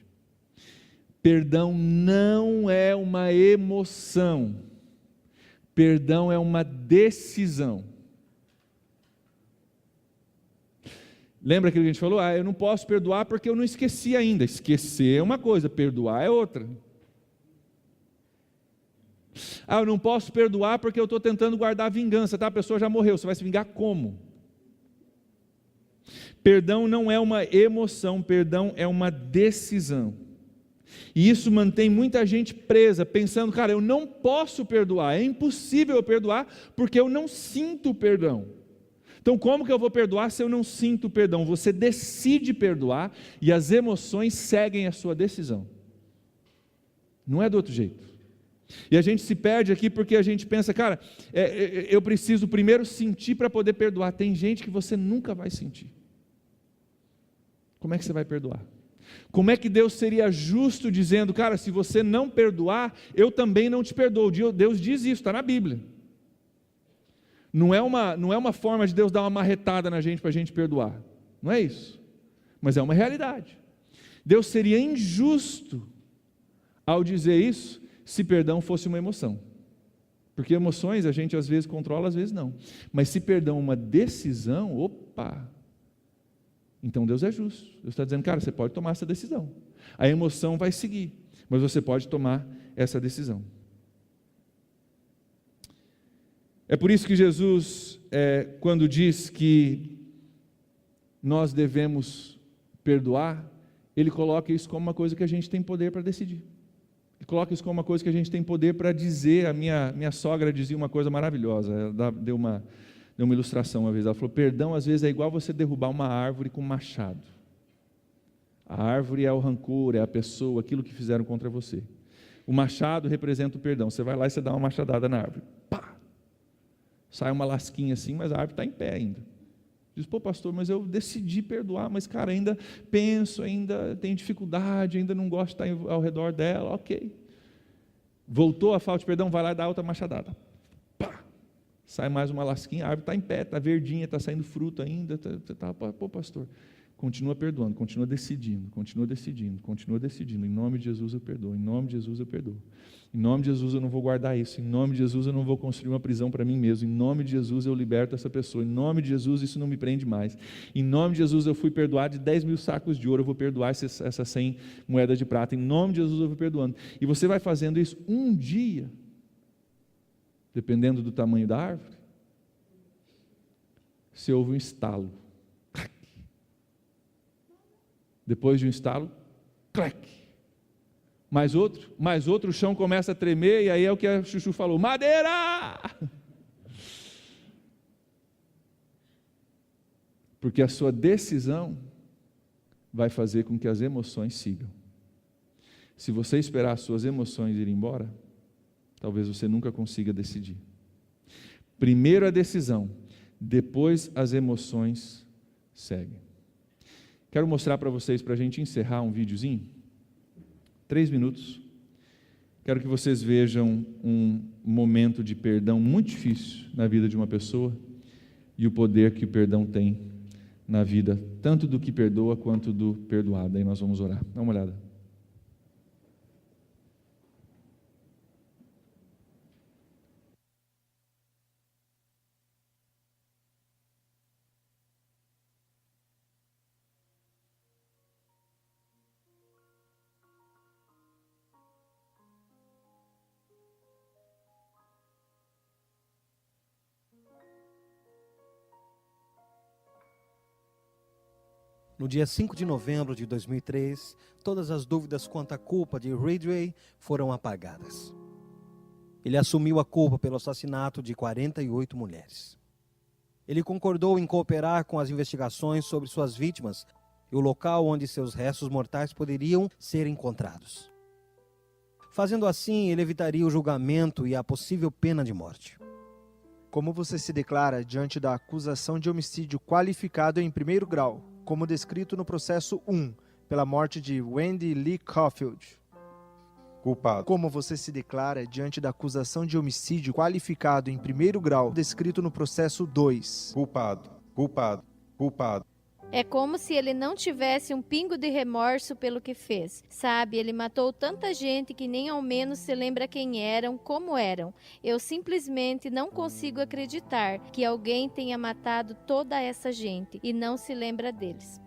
Perdão não é uma emoção, perdão é uma decisão. Lembra aquilo que a gente falou? Eu não posso perdoar porque eu não esqueci ainda. Esquecer é uma coisa, perdoar é outra. Eu não posso perdoar porque eu estou tentando guardar vingança, tá? A pessoa já morreu, você vai se vingar como? Perdão não é uma emoção, perdão é uma decisão. E isso mantém muita gente presa, pensando, cara, eu não posso perdoar, é impossível eu perdoar porque eu não sinto perdão. Então como que eu vou perdoar se eu não sinto perdão? Você decide perdoar e as emoções seguem a sua decisão. Não é do outro jeito. E a gente se perde aqui porque a gente pensa, cara, eu preciso primeiro sentir para poder perdoar. Tem gente que você nunca vai sentir. Como é que você vai perdoar? Como é que Deus seria justo dizendo, cara, se você não perdoar, eu também não te perdoo? Deus diz isso, está na Bíblia. Não é uma forma de Deus dar uma marretada na gente para a gente perdoar. Não é isso. Mas é uma realidade. Deus seria injusto ao dizer isso, se perdão fosse uma emoção. Porque emoções a gente às vezes controla, às vezes não. Mas se perdão é uma decisão, opa! Então Deus é justo. Deus está dizendo, cara, você pode tomar essa decisão. A emoção vai seguir, mas você pode tomar essa decisão. É por isso que Jesus, quando diz que nós devemos perdoar, Ele coloca isso como uma coisa que a gente tem poder para decidir. Ele coloca isso como uma coisa que a gente tem poder para dizer. A minha sogra dizia uma coisa maravilhosa, ela deu uma ilustração uma vez, ela falou, perdão às vezes é igual você derrubar uma árvore com um machado. A árvore é o rancor, é a pessoa, aquilo que fizeram contra você. O machado representa o perdão, você vai lá e você dá uma machadada na árvore, pá! Sai uma lasquinha assim, mas a árvore está em pé ainda. Diz, pô pastor, mas eu decidi perdoar, mas cara, ainda penso, ainda tenho dificuldade, ainda não gosto de estar ao redor dela, ok. Voltou a falta de perdão, vai lá e dá outra machadada. Pá! Sai mais uma lasquinha, a árvore está em pé, está verdinha, está saindo fruto ainda, pô pastor, continua perdoando, continua decidindo, em nome de Jesus eu perdoo, em nome de Jesus eu perdoo. Em nome de Jesus eu não vou guardar isso, em nome de Jesus eu não vou construir uma prisão para mim mesmo, em nome de Jesus eu liberto essa pessoa, em nome de Jesus isso não me prende mais, em nome de Jesus eu fui perdoado de 10 mil sacos de ouro, eu vou perdoar essas 100 moedas de prata, em nome de Jesus eu vou perdoando. E você vai fazendo isso um dia, dependendo do tamanho da árvore, você ouve um estalo, depois de um estalo, clac. Mais outro, o chão começa a tremer, e aí é o que a Chuchu falou, madeira! Porque a sua decisão vai fazer com que as emoções sigam. Se você esperar as suas emoções irem embora, talvez você nunca consiga decidir. Primeiro a decisão, depois as emoções seguem. Quero mostrar para vocês, para a gente encerrar um videozinho, 3 minutos. Quero que vocês vejam um momento de perdão muito difícil na vida de uma pessoa e o poder que o perdão tem na vida, tanto do que perdoa quanto do perdoado. Aí nós vamos orar. Dá uma olhada. No dia 5 de novembro de 2003, todas as dúvidas quanto à culpa de Ridgway foram apagadas. Ele assumiu a culpa pelo assassinato de 48 mulheres. Ele concordou em cooperar com as investigações sobre suas vítimas e o local onde seus restos mortais poderiam ser encontrados. Fazendo assim, ele evitaria o julgamento e a possível pena de morte. Como você se declara diante da acusação de homicídio qualificado em primeiro grau, como descrito no processo 1, pela morte de Wendy Lee Caulfield? Culpado. Como você se declara diante da acusação de homicídio qualificado em primeiro grau, descrito no processo 2? Culpado. Culpado. Culpado. É como se ele não tivesse um pingo de remorso pelo que fez. Sabe, ele matou tanta gente que nem ao menos se lembra quem eram, como eram. Eu simplesmente não consigo acreditar que alguém tenha matado toda essa gente e não se lembra deles.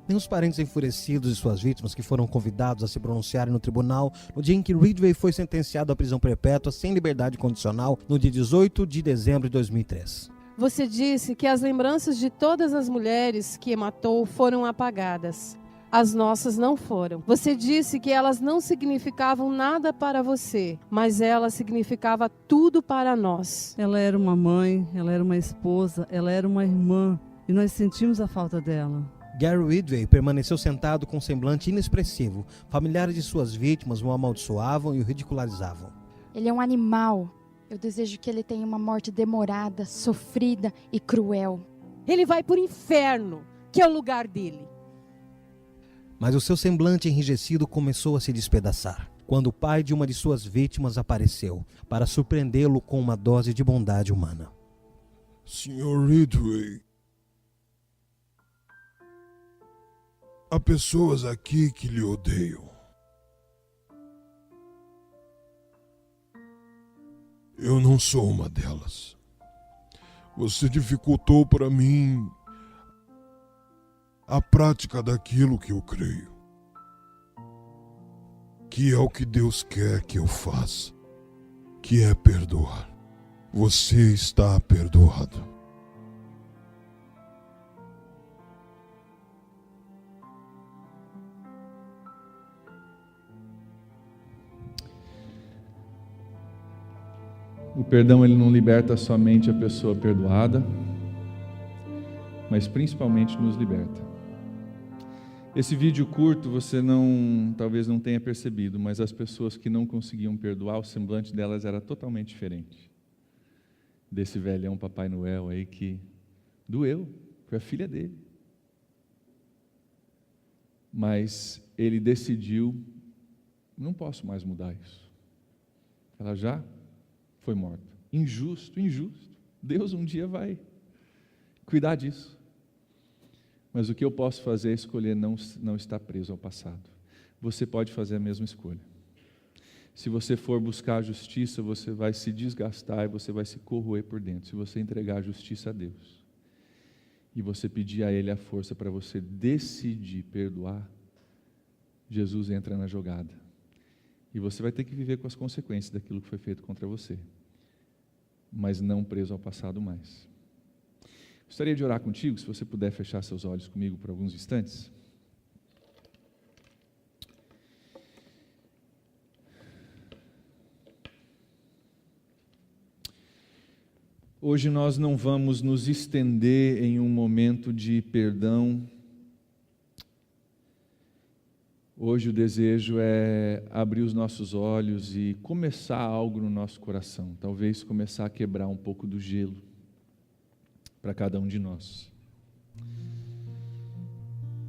Nem os parentes enfurecidos de suas vítimas que foram convidados a se pronunciarem no tribunal no dia em que Ridgway foi sentenciado à prisão perpétua sem liberdade condicional no dia 18 de dezembro de 2003. Você disse que as lembranças de todas as mulheres que matou foram apagadas. As nossas não foram. Você disse que elas não significavam nada para você, mas ela significava tudo para nós. Ela era uma mãe, ela era uma esposa, ela era uma irmã, e nós sentimos a falta dela. Gary Ridgway permaneceu sentado com um semblante inexpressivo. Familiares de suas vítimas o amaldiçoavam e o ridicularizavam. Ele é um animal. Eu desejo que ele tenha uma morte demorada, sofrida e cruel. Ele vai para o inferno, que é o lugar dele. Mas o seu semblante enrijecido começou a se despedaçar, quando o pai de uma de suas vítimas apareceu, para surpreendê-lo com uma dose de bondade humana. Sr. Ridgway, há pessoas aqui que lhe odeiam. Eu não sou uma delas. Você dificultou para mim a prática daquilo que eu creio, que é o que Deus quer que eu faça, que é perdoar. Você está perdoado. O perdão, ele não liberta somente a pessoa perdoada, mas principalmente nos liberta. Esse vídeo curto você talvez não tenha percebido, mas as pessoas que não conseguiam perdoar, o semblante delas era totalmente diferente. Desse velhão Papai Noel aí que doeu, foi a filha dele. Mas ele decidiu, não posso mais mudar isso. Ela já foi morta. Injusto. Deus um dia vai cuidar disso. Mas o que eu posso fazer é escolher não estar preso ao passado. Você pode fazer a mesma escolha. Se você for buscar a justiça, você vai se desgastar e você vai se corroer por dentro. Se você entregar a justiça a Deus e você pedir a Ele a força para você decidir perdoar, Jesus entra na jogada. E você vai ter que viver com as consequências daquilo que foi feito contra você, mas não preso ao passado mais. Gostaria de orar contigo, se você puder fechar seus olhos comigo por alguns instantes. Hoje nós não vamos nos estender em um momento de perdão. Hoje o desejo é abrir os nossos olhos e começar algo no nosso coração. Talvez começar a quebrar um pouco do gelo para cada um de nós.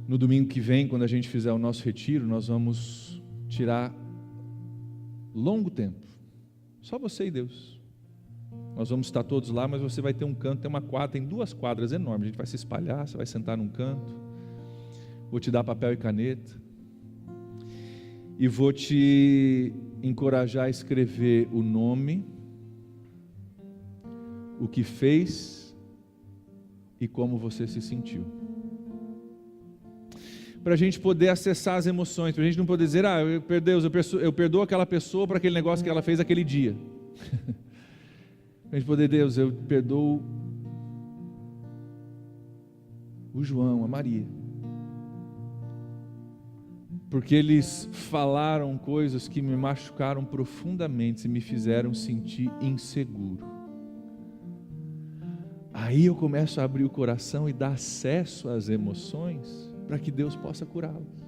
No domingo que vem, quando a gente fizer o nosso retiro, nós vamos tirar longo tempo. Só você e Deus. Nós vamos estar todos lá, mas você vai ter um canto, tem 2 quadras enormes. A gente vai se espalhar, você vai sentar num canto. Vou te dar papel e caneta. E vou te encorajar a escrever o nome, o que fez e como você se sentiu. Para a gente poder acessar as emoções, para a gente não poder dizer, eu perdoo aquela pessoa por aquele negócio que ela fez aquele dia. Para a gente poder, Deus, eu perdoo o João, a Maria, porque eles falaram coisas que me machucaram profundamente e me fizeram sentir inseguro. Aí eu começo a abrir o coração e dar acesso às emoções para que Deus possa curá-las.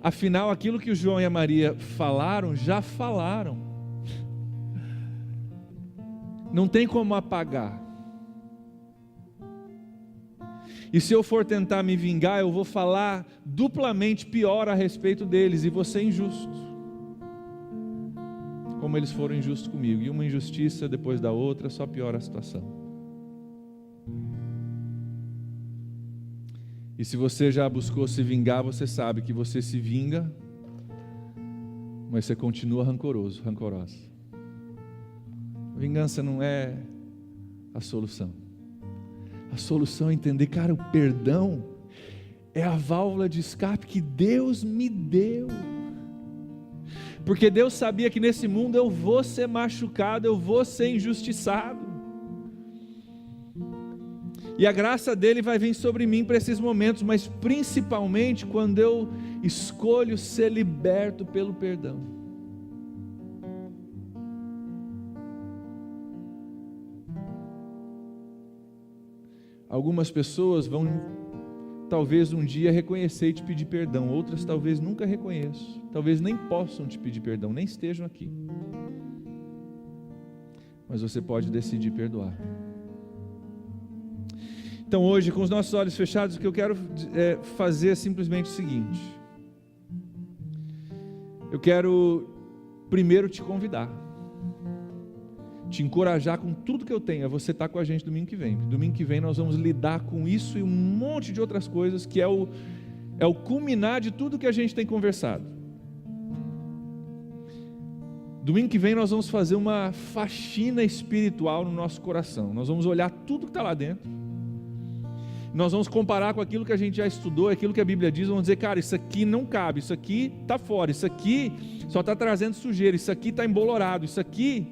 Afinal, aquilo que o João e a Maria falaram, já falaram. Não tem como apagar. E se eu for tentar me vingar, eu vou falar duplamente pior a respeito deles, e vou ser injusto, como eles foram injustos comigo. E uma injustiça depois da outra só piora a situação. E se você já buscou se vingar, você sabe que você se vinga, mas você continua rancorosa. A vingança não é a solução. A solução é entender, cara, o perdão é a válvula de escape que Deus me deu. Porque Deus sabia que nesse mundo eu vou ser machucado, eu vou ser injustiçado. E a graça dele vai vir sobre mim para esses momentos, mas principalmente quando eu escolho ser liberto pelo perdão. Algumas pessoas vão talvez um dia reconhecer e te pedir perdão, outras talvez nunca reconheçam, talvez nem possam te pedir perdão, nem estejam aqui. Mas você pode decidir perdoar. Então hoje, com os nossos olhos fechados, o que eu quero fazer é simplesmente o seguinte. Eu quero primeiro te convidar, te encorajar com tudo que eu tenho, a você estar com a gente domingo que vem. Domingo que vem nós vamos lidar com isso e um monte de outras coisas, que é o culminar de tudo que a gente tem conversado. Domingo que vem nós vamos fazer uma faxina espiritual no nosso coração. Nós vamos olhar tudo que está lá dentro Nós vamos comparar com aquilo que a gente já estudou, aquilo que a Bíblia diz, vamos dizer, cara, isso aqui não cabe, isso aqui está fora, isso aqui só está trazendo sujeira, isso aqui está embolorado, isso aqui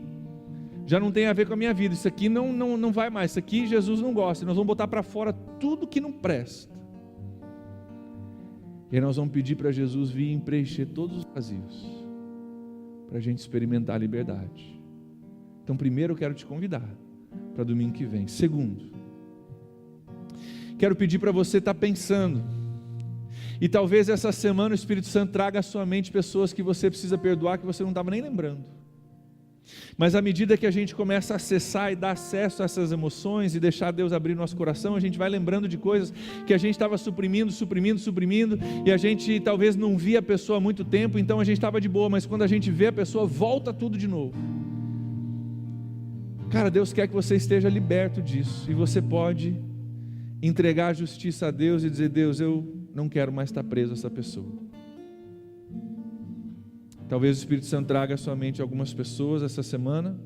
já não tem a ver com a minha vida, isso aqui não vai mais, isso aqui Jesus não gosta, nós vamos botar para fora tudo que não presta. E aí nós vamos pedir para Jesus vir e preencher todos os vazios, para a gente experimentar a liberdade. Então primeiro eu quero te convidar para domingo que vem. Segundo, quero pedir para você estar pensando, e talvez essa semana o Espírito Santo traga à sua mente pessoas que você precisa perdoar, que você não estava nem lembrando. Mas à medida que a gente começa a acessar e dar acesso a essas emoções e deixar Deus abrir nosso coração, a gente vai lembrando de coisas que a gente estava suprimindo, e a gente talvez não via a pessoa há muito tempo, então a gente estava de boa, mas quando a gente vê a pessoa, volta tudo de novo. Cara, Deus quer que você esteja liberto disso, e você pode entregar a justiça a Deus e dizer: Deus, eu não quero mais estar preso a essa pessoa. Talvez o Espírito Santo traga à sua mente algumas pessoas essa semana.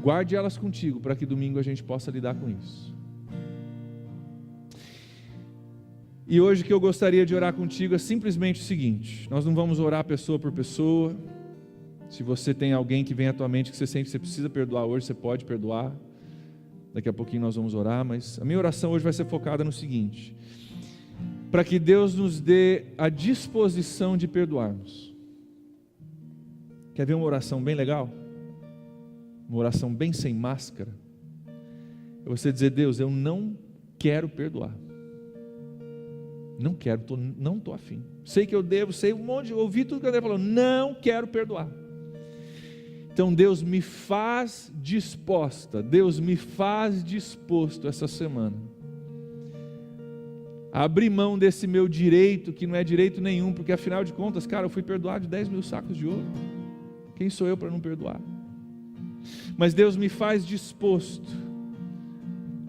Guarde elas contigo, para que domingo a gente possa lidar com isso. E hoje o que eu gostaria de orar contigo é simplesmente o seguinte: nós não vamos orar pessoa por pessoa. Se você tem alguém que vem à tua mente que você sente que você precisa perdoar hoje, você pode perdoar. Daqui a pouquinho nós vamos orar, mas a minha oração hoje vai ser focada no seguinte: para que Deus nos dê a disposição de perdoarmos. Quer ver uma oração bem legal? Uma oração bem sem máscara? É você dizer: Deus, eu não quero perdoar. Não quero, não estou afim. Sei que eu devo, sei um monte, ouvi tudo que eu devo, falou, não quero perdoar. Então Deus me faz disposta, Deus me faz disposto essa semana a abrir mão desse meu direito, que não é direito nenhum, porque afinal de contas, cara, eu fui perdoado de 10 mil sacos de ouro. Quem sou eu para não perdoar? Mas Deus me faz disposto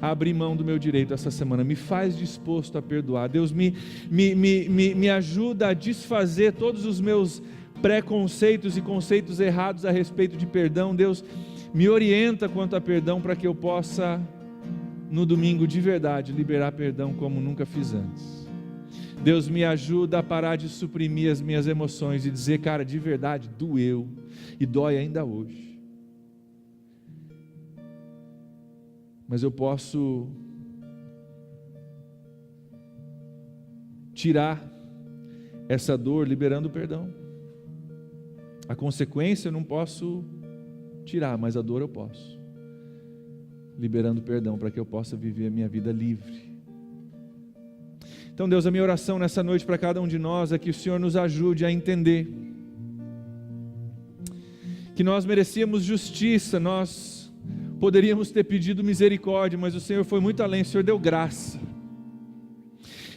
a abrir mão do meu direito essa semana, me faz disposto a perdoar. Deus me ajuda a desfazer todos os meus preconceitos e conceitos errados a respeito de perdão. Deus me orienta quanto a perdão, para que eu possa, no domingo de verdade, liberar perdão como nunca fiz antes. Deus me ajuda a parar de suprimir as minhas emoções e dizer, cara, de verdade, doeu e dói ainda hoje. Mas eu posso tirar essa dor liberando o perdão. A consequência eu não posso tirar, mas a dor eu posso. Liberando perdão, para que eu possa viver a minha vida livre. Então, Deus, a minha oração nessa noite para cada um de nós é que o Senhor nos ajude a entender que nós merecíamos justiça, nós poderíamos ter pedido misericórdia, mas o Senhor foi muito além, o Senhor deu graça.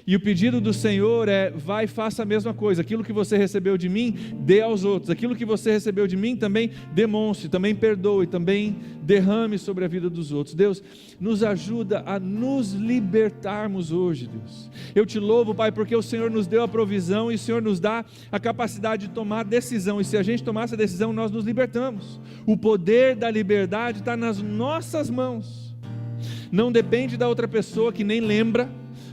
E o pedido do Senhor é: vai e faça a mesma coisa, aquilo que você recebeu de mim, dê aos outros, aquilo que você recebeu de mim, também demonstre, também perdoe, também derrame sobre a vida dos outros. Deus, nos ajuda a nos libertarmos hoje, Deus. Eu te louvo, Pai, porque o Senhor nos deu a provisão e o Senhor nos dá a capacidade de tomar decisão, e se a gente tomar essa decisão, nós nos libertamos. O poder da liberdade está nas nossas mãos, não depende da outra pessoa que nem lembra,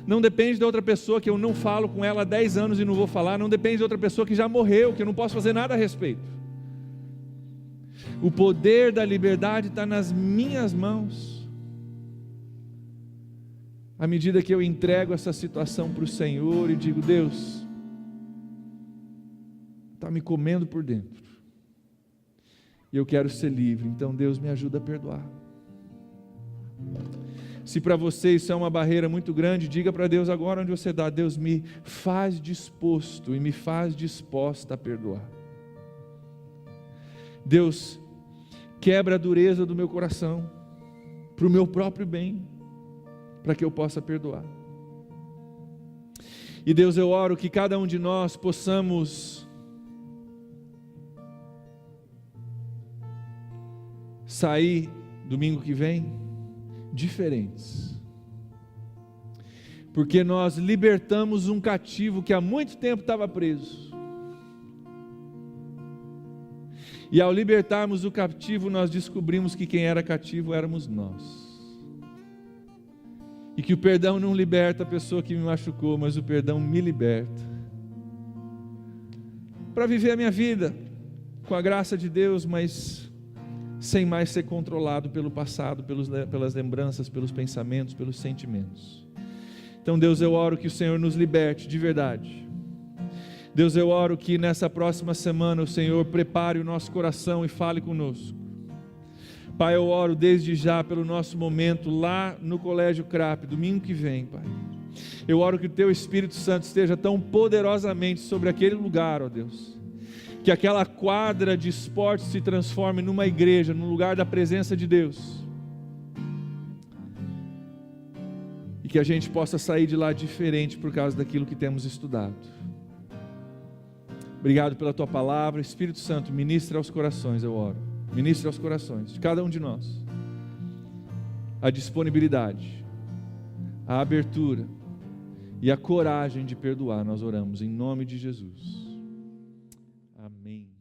não depende de outra pessoa que eu não falo com ela há 10 anos e não vou falar, não depende de outra pessoa que já morreu, que eu não posso fazer nada a respeito. O poder da liberdade está nas minhas mãos. À medida que eu entrego essa situação para o Senhor e digo: Deus, está me comendo por dentro, e eu quero ser livre, então Deus me ajuda a perdoar. Se para você isso é uma barreira muito grande, diga para Deus agora onde você está: Deus, me faz disposto e me faz disposta a perdoar. Deus, quebra a dureza do meu coração, para o meu próprio bem, para que eu possa perdoar. E Deus, eu oro que cada um de nós possamos sair domingo que vem diferentes, porque nós libertamos um cativo que há muito tempo estava preso, e ao libertarmos o cativo, nós descobrimos que quem era cativo éramos nós. E que o perdão não liberta a pessoa que me machucou, mas o perdão me liberta. Para viver a minha vida com a graça de Deus, mas sem mais ser controlado pelo passado, pelas lembranças, pelos pensamentos, pelos sentimentos. Então, Deus, eu oro que o Senhor nos liberte de verdade. Deus, eu oro que nessa próxima semana o Senhor prepare o nosso coração e fale conosco. Pai, eu oro desde já pelo nosso momento lá no Colégio CRAP, domingo que vem, Pai. Eu oro que o Teu Espírito Santo esteja tão poderosamente sobre aquele lugar, ó Deus, que aquela quadra de esporte se transforme numa igreja, num lugar da presença de Deus. E que a gente possa sair de lá diferente por causa daquilo que temos estudado. Obrigado pela Tua palavra. Espírito Santo, ministra aos corações, eu oro. Ministra aos corações de cada um de nós a disponibilidade, a abertura e a coragem de perdoar. Nós oramos em nome de Jesus. Amém.